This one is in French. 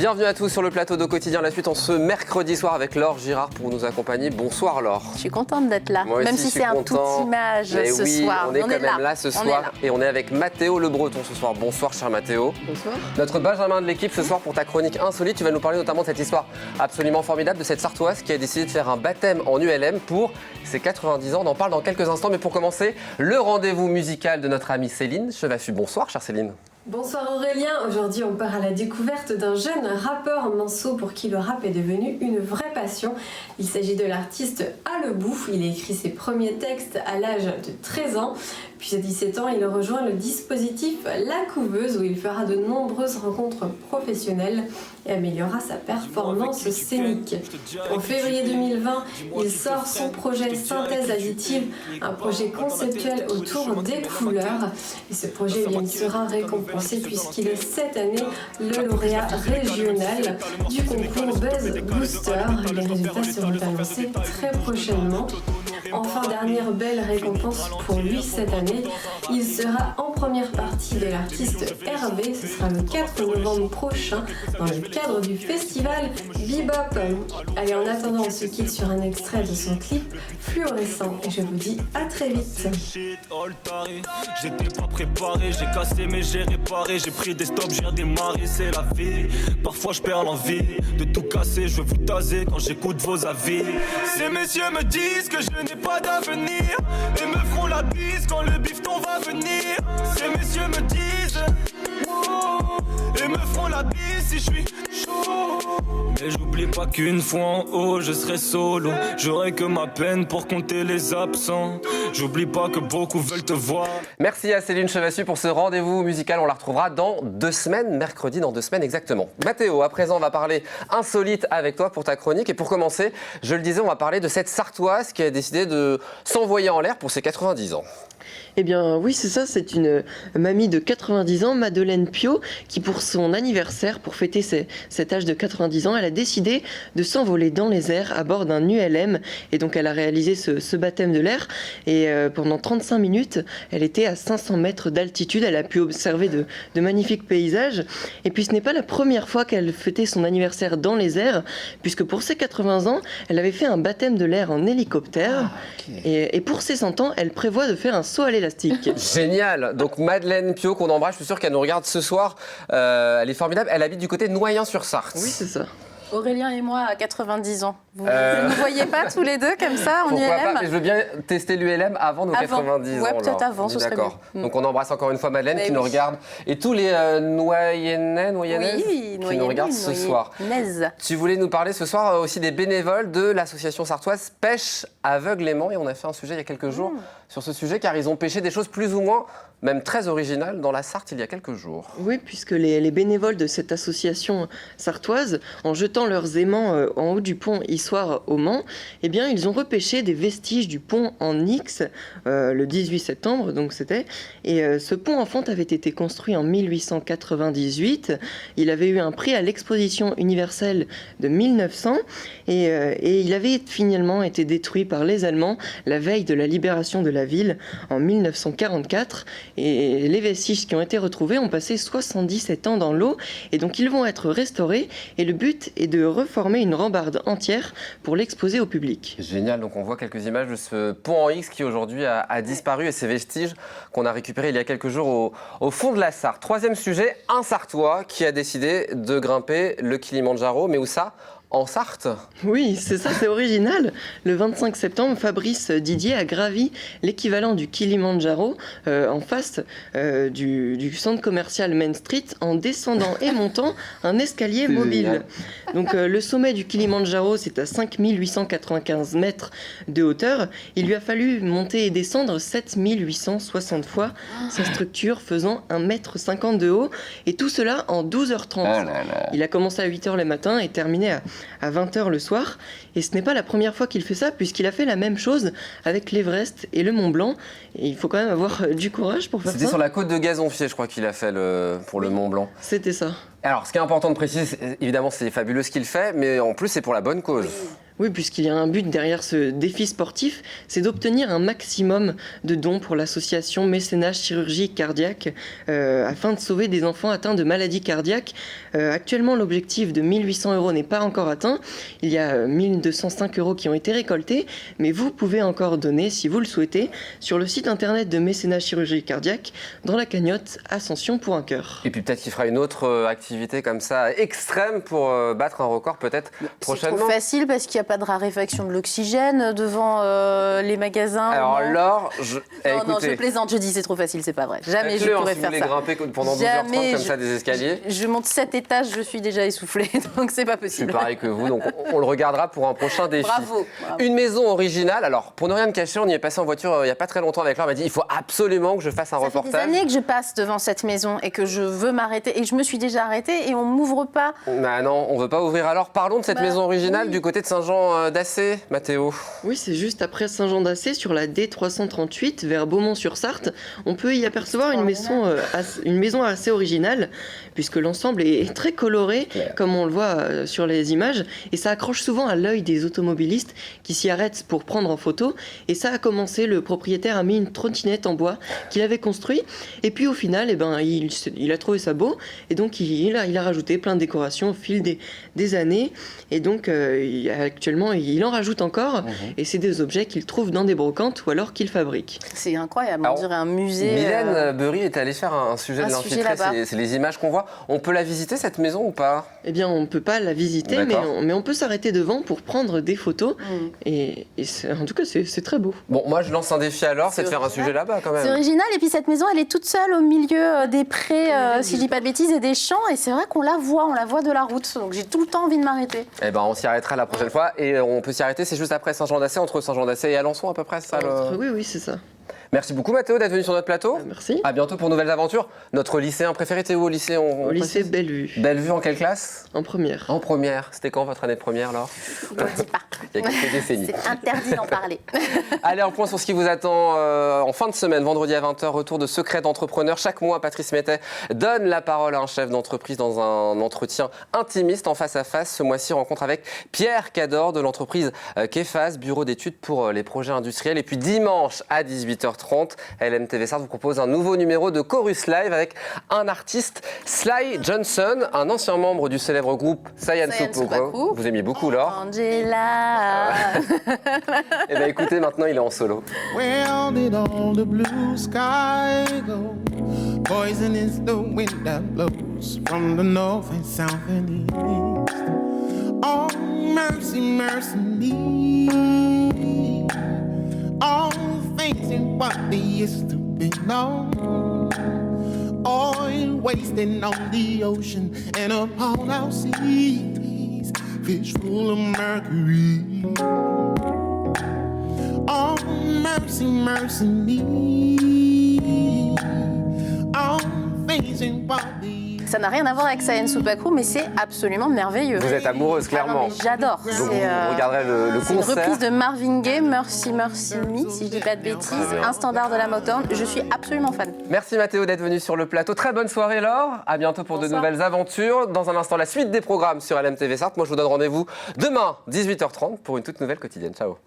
Bienvenue à tous sur le plateau d'Au Quotidien. La suite en ce mercredi soir avec Laure Girard pour nous accompagner. Bonsoir Laure. Je suis contente d'être là, Moi même aussi, si c'est un tout image ce soir. On est quand même là ce soir et on est avec Mathéo Le Breton ce soir. Bonsoir cher Mathéo. Bonsoir. Notre Benjamin de l'équipe ce soir pour ta chronique insolite. Tu vas nous parler notamment de cette histoire absolument formidable de cette Sartoise qui a décidé de faire un baptême en ULM pour ses 90 ans. On en parle dans quelques instants, mais pour commencer, le rendez-vous musical de notre amie Céline Chevassu. Bonsoir chère Céline. Bonsoir Aurélien, aujourd'hui on part à la découverte d'un jeune rappeur manceau pour qui le rap est devenu une vraie passion. Il s'agit de l'artiste Alebou, il a écrit ses premiers textes à l'âge de 13 ans, puis à 17 ans il rejoint le dispositif La Couveuse où il fera de nombreuses rencontres professionnelles et améliorera sa performance scénique. En février 2020, il sort son projet Synthèse Additive, un projet conceptuel autour des couleurs et ce projet il sera récompensé puisqu'il est cette année le lauréat régional du concours Buzz Booster. Les résultats seront annoncés très prochainement. Enfin, dernière belle récompense pour lui cette année, il sera en première partie de l'artiste Hervé. Ce sera le 4 novembre prochain dans le cadre du festival Bebop. Allez, en attendant, on se quitte sur un extrait de son clip Fluorescent et je vous dis à très vite. J'étais pas préparé, j'ai cassé mais j'ai réparé, j'ai pris des stops, j'ai redémarré, c'est la vie. Parfois je perds l'envie de tout casser, je veux vous taser quand j'écoute vos avis. Ces messieurs me disent que je n'ai pas d'avenir et me feront la bise quand le bifton va venir. Ces messieurs me disent et me feront la bise si je suis chaud. Mais j'oublie pas qu'une fois en haut je serai solo. J'aurai que ma peine pour compter les absents. J'oublie pas que beaucoup veulent te voir. Merci à Céline Chevassu pour ce rendez-vous musical. On la retrouvera dans 2 semaines, mercredi dans 2 semaines exactement. Mathéo, à présent on va parler insolite avec toi pour ta chronique. Et pour commencer, je le disais, on va parler de cette Sartoise qui a décidé de s'envoyer en l'air pour ses 90 ans. Eh bien oui, c'est ça, c'est une mamie de 90 ans, Madeleine Pio, qui pour son anniversaire, pour fêter cet âge de 90 ans, elle a décidé de s'envoler dans les airs à bord d'un ULM. Et donc elle a réalisé ce baptême de l'air. Et pendant 35 minutes, elle était à 500 mètres d'altitude. Elle a pu observer de magnifiques paysages. Et puis ce n'est pas la première fois qu'elle fêtait son anniversaire dans les airs, puisque pour ses 80 ans, elle avait fait un baptême de l'air en hélicoptère. Et pour ses 100 ans, elle prévoit de faire un saut à l'élastique. Génial. Donc Madeleine Pio qu'on embrasse, je suis sûr qu'elle nous regarde ce soir. Elle est formidable. Elle habite du côté de Noyen-sur-Sarthe. Oui, c'est ça. Aurélien et moi à 90 ans. Vous ne nous voyez pas tous les deux comme ça en Pourquoi ULM pas, mais je veux bien tester l'ULM avant nos 90 ans. Ouais, peut-être avant, ce serait d'accord. mieux. Donc on embrasse encore une fois Madeleine Mais qui oui. nous regarde et tous les Noyennaises Oui, qui nous regardent ce soir. Tu voulais nous parler ce soir aussi des bénévoles de l'association sartoise Pêche Aveuglément et on a fait un sujet il y a quelques jours sur ce sujet car ils ont pêché des choses plus ou moins, même très originales dans la Sarthe il y a quelques jours. Oui, puisque les bénévoles de cette association sartoise, en jetant leurs aimants en haut du pont Issoire au Mans, eh bien, ils ont repêché des vestiges du pont en X le 18 septembre, donc c'était. Et ce pont en fonte avait été construit en 1898. Il avait eu un prix à l'exposition universelle de 1900 et il avait finalement été détruit par les Allemands la veille de la libération de la ville en 1944. Et les vestiges qui ont été retrouvés ont passé 77 ans dans l'eau et donc ils vont être restaurés et le but est de reformer une rambarde entière pour l'exposer au public. Génial, donc on voit quelques images de ce pont en X qui aujourd'hui a disparu et ces vestiges qu'on a récupérés il y a quelques jours au fond de la Sarthe. Troisième sujet, un Sartois qui a décidé de grimper le Kilimandjaro, mais où ça ? En Sarthe ? Oui, c'est ça, c'est original. Le 25 septembre, Fabrice Didier a gravi l'équivalent du Kilimandjaro en face du centre commercial Main Street en descendant et montant un escalier mobile. Génial. Donc le sommet du Kilimandjaro, c'est à 5895 mètres de hauteur. Il lui a fallu monter et descendre 7860 fois sa structure faisant 1,50 m de haut et tout cela en 12h30. Oh là là. Il a commencé à 8h le matin et terminé à 20h le soir. Et ce n'est pas la première fois qu'il fait ça, puisqu'il a fait la même chose avec l'Everest et le Mont Blanc. Et il faut quand même avoir du courage pour faire ça. C'était sur la côte de Gazonfier, je crois qu'il a fait pour le Mont Blanc. C'était ça. Alors, ce qui est important de préciser, évidemment, c'est fabuleux ce qu'il fait, mais en plus, c'est pour la bonne cause. Oui, puisqu'il y a un but derrière ce défi sportif, c'est d'obtenir un maximum de dons pour l'association Mécénat Chirurgie Cardiaque afin de sauver des enfants atteints de maladies cardiaques. Actuellement, l'objectif de 1 800 € n'est pas encore atteint. Il y a 1 205 € qui ont été récoltés, mais vous pouvez encore donner, si vous le souhaitez, sur le site internet de Mécénat Chirurgie Cardiaque dans la cagnotte Ascension pour un cœur. Et puis peut-être qu'il fera une autre activité comme ça extrême pour battre un record peut-être prochainement. C'est trop facile parce qu'il n'y a pas de raréfaction de l'oxygène devant les magasins. Alors non. Laure, non, je plaisante, je dis c'est trop facile, c'est pas vrai. Jamais je pourrais faire ça. Si vous voulez grimper pendant 12h30 comme ça des escaliers. Je monte 7 étages, je suis déjà essoufflée, donc c'est pas Je possible. suis pareil que vous, donc on le regardera pour un prochain défi. Bravo. Une maison originale. Alors, pour ne rien me cacher, on y est passé en voiture il n'y a pas très longtemps avec Laure. Elle m'a dit il faut absolument que je fasse un reportage. Ça fait des années que je passe devant cette maison et que je veux m'arrêter. Et je me suis déjà arrêtée et on m'ouvre pas. Bah non, on ne veut pas ouvrir. Alors, parlons de cette maison originale du côté de Saint-Jean d'Assé, Mathéo. Oui, c'est juste après Saint-Jean-d'Assé, sur la D338, vers Beaumont-sur-Sarthe. On peut y apercevoir une maison assez originale, puisque l'ensemble est très coloré, comme on le voit sur les images, et ça accroche souvent à l'œil des automobilistes qui s'y arrêtent pour prendre en photo. Et ça a commencé, le propriétaire a mis une trottinette en bois qu'il avait construit, et puis au final, il a trouvé ça beau, et donc il a rajouté plein de décorations au fil des années, et donc actuellement il en rajoute encore, et c'est des objets qu'il trouve dans des brocantes ou alors qu'il fabrique. C'est incroyable, on dirait un musée. Mylène Beurry est allée faire un sujet de l'infiltré, c'est les images qu'on voit. On peut la visiter cette maison ou pas? Eh bien, on ne peut pas la visiter, mais on peut s'arrêter devant pour prendre des photos, et en tout cas c'est très beau. Bon, moi je lance un défi à Laure, c'est de faire un sujet là-bas quand même. C'est original, et puis cette maison elle est toute seule au milieu des prés, si je dis pas de bêtises, et des champs, et c'est vrai qu'on la voit de la route, donc j'ai tout le temps envie de m'arrêter. Eh ben on s'y arrêtera la prochaine fois, et on peut s'y arrêter, c'est juste après Saint-Jean-d'Assé, entre Saint-Jean-d'Assé et Alençon à peu près, ça Oui, c'est ça. Merci beaucoup Mathéo d'être venu sur notre plateau. Merci. À bientôt pour de nouvelles aventures. Notre lycéen préféré, t'es où au lycée? Au lycée Bellevue. Bellevue en quelle classe? En première. En première. C'était quand votre année de première, Laure? On ne dit pas. Il y a quelques décennies. C'est interdit d'en parler. Allez, un point sur ce qui vous attend en fin de semaine, vendredi à 20h, retour de Secret d'entrepreneur. Chaque mois, Patrice Mettet donne la parole à un chef d'entreprise dans un entretien intimiste en face à face. Ce mois-ci, rencontre avec Pierre Cador de l'entreprise Kefas, bureau d'études pour les projets industriels. Et puis dimanche à 18h30, LMTV Sarthe vous propose un nouveau numéro de Chorus Live avec un artiste, Sly Johnson, un ancien membre du célèbre groupe Saiyan Supako. Vous aimiez beaucoup, Laure? Angela. Eh bien écoutez, maintenant il est en solo. Where did all the blue sky go? Poison is the wind that blows from the north and south and east. Oh, mercy, mercy me. All things ain't what they used to be known. Oil wasting on the ocean and upon our seas. Fish full of mercury. Oh, mercy, mercy me. All things ain't what they. Ça n'a rien à voir avec Saiyan Supako, mais c'est absolument merveilleux. Vous êtes amoureuse, clairement. Ah non, mais j'adore. Donc vous regarderez le C'est une concert. reprise de Marvin Gaye, Mercy Mercy Me, si je dis pas de bêtises, un standard de la Motown. Je suis absolument fan. Merci Mathéo d'être venu sur le plateau. Très bonne soirée Laure. À bientôt pour de nouvelles aventures. Dans un instant, la suite des programmes sur LMTV Sarthe. Moi, je vous donne rendez-vous demain, 18h30, pour une toute nouvelle quotidienne. Ciao.